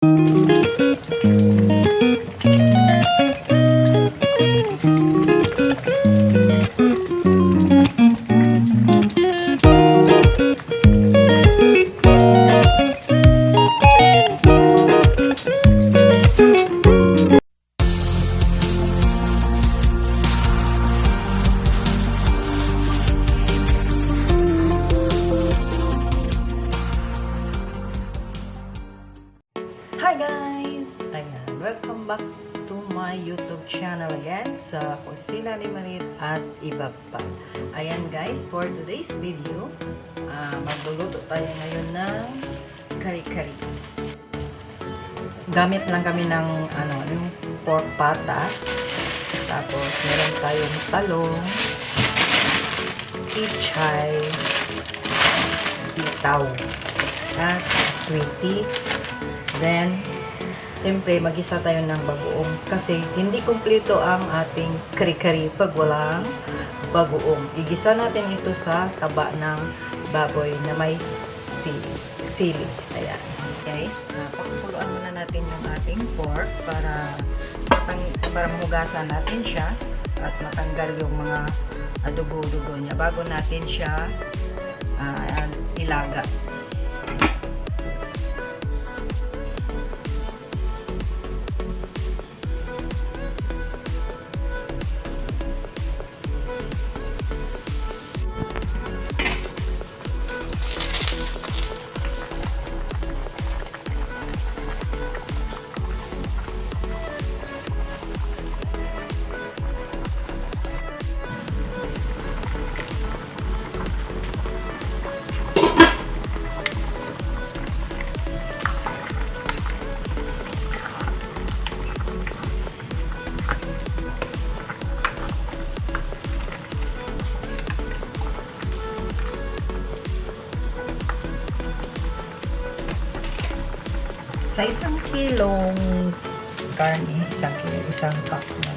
Hi guys! Ayan, welcome back to my YouTube channel again sa Kusina ni Marit at iba pa. Ayan guys, for today's video, magluluto tayo ngayon ng kare-kare. Gamit lang kami ng yung pork pata. Tapos meron tayong talong, pichay, sitaw, at sweetie. Then, siyempre, mag-isa tayo ng bagoong kasi hindi kumpleto ang ating kare-kare pag walang bagoong. Igisa natin ito sa taba ng baboy na may sili. Ayan. Okay? Pakukuluan muna natin yung ating pork para mahugasan natin siya at matanggal yung mga dugo-dugo niya bago natin siya ilaga. Sa isang kilong karne, isang cup lang.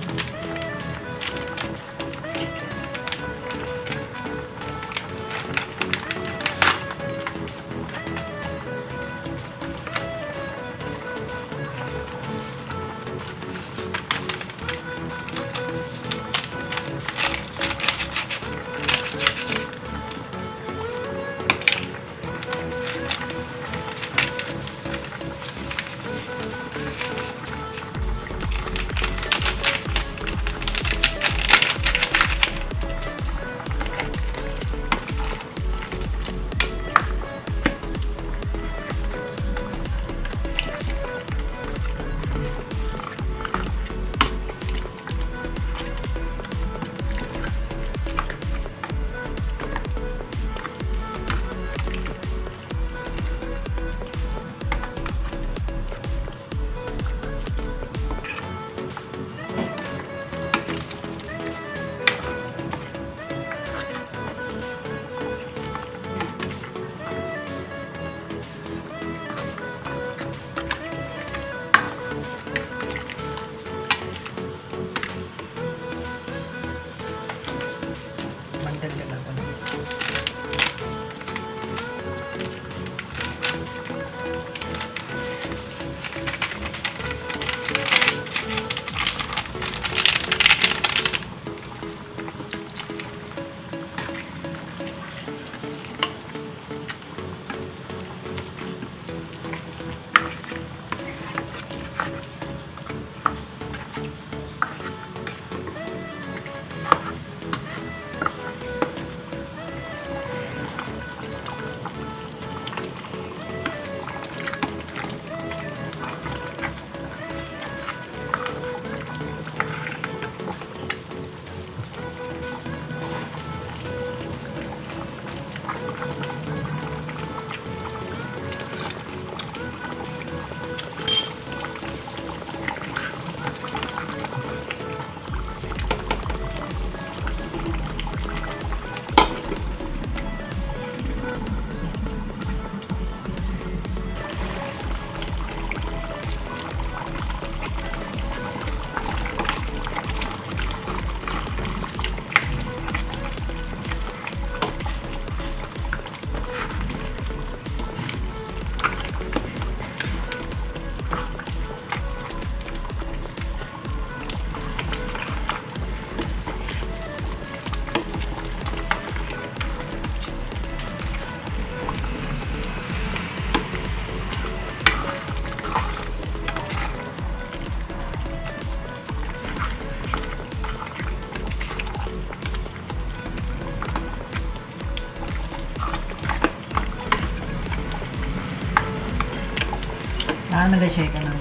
naman na siya ka ng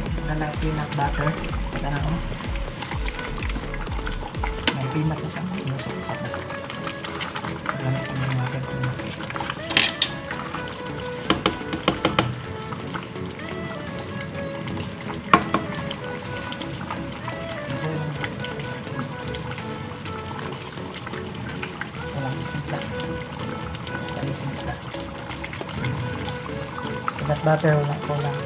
peanut butter. Kana ko. May peanut na siya. Inusok pa na. Gamit ko ng mga peanut. Walang isipla. Peanut butter wala ko lang.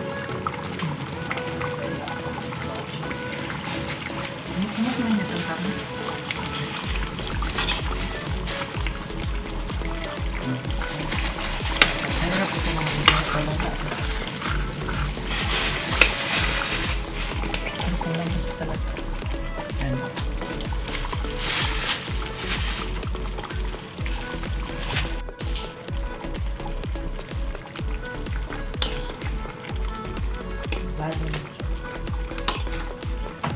Bago.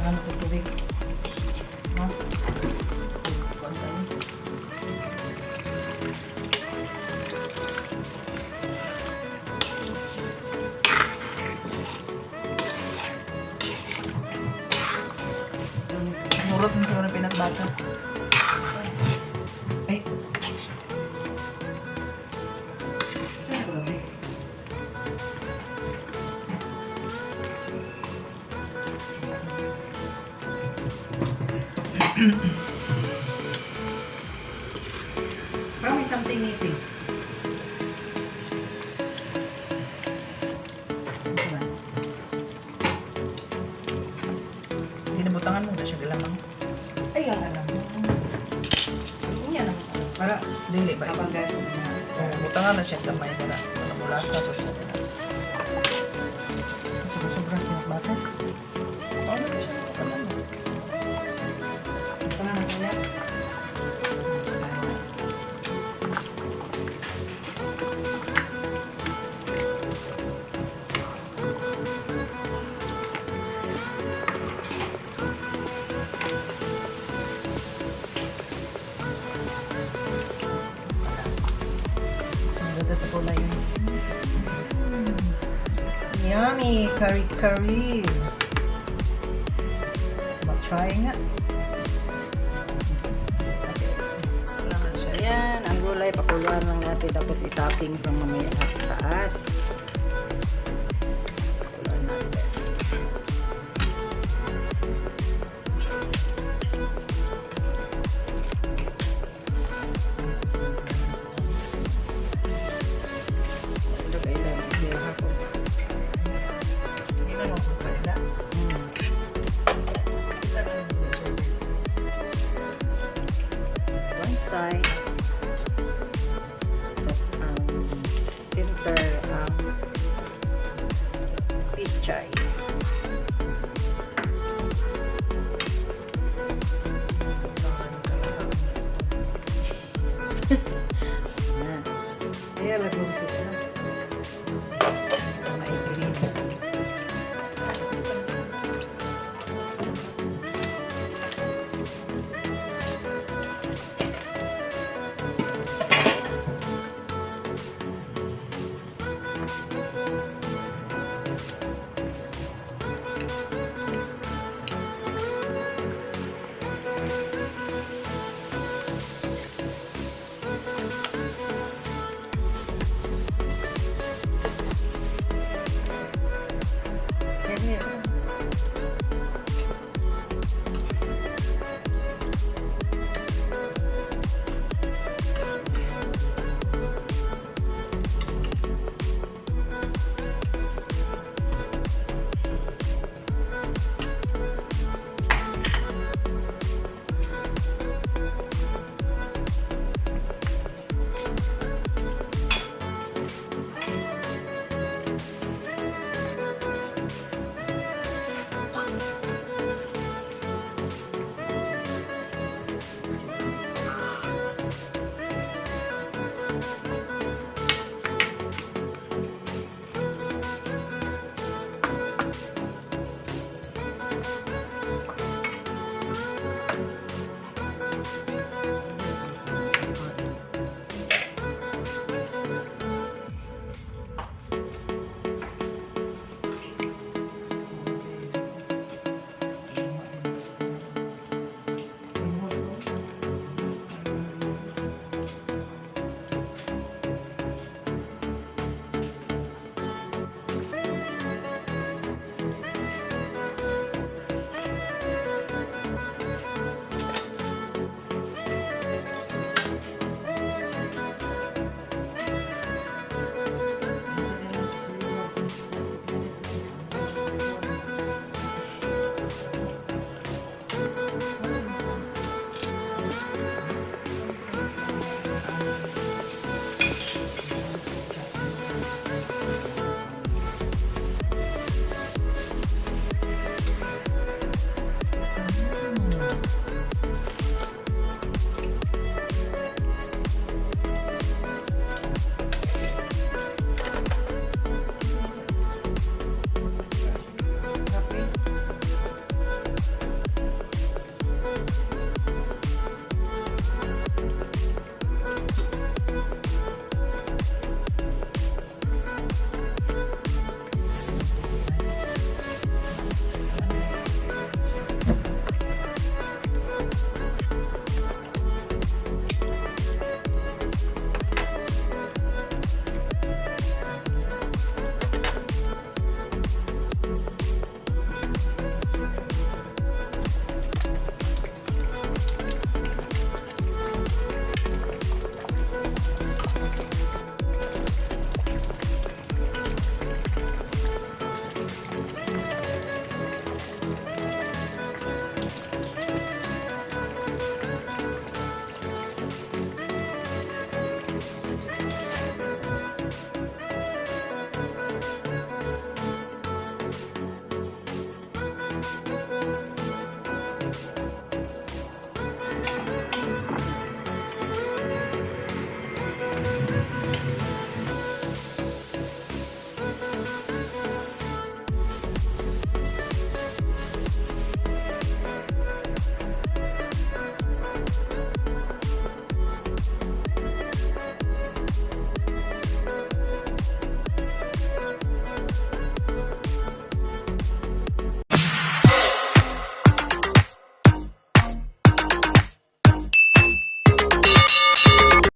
Ano ko tubig? No? Nurot mo siguro ng peanut butter. Ay. Parang may something missing. Dinabutangan mo na siya galamang. Ay, ang alam mo. Yan ang para dili ba? Kapag gano'n na. Butangan na siya kamay para mula sa susunod na. Sobrang siya bata. Paano ba siya? Butangan na kaya. Sa kulay yun. Yummy! Kare-kare! Mag-try nga. Wala na siya. Yan. Ang gulay, pakuluan lang natin. Tapos i-toppings ng mamaya sa taas.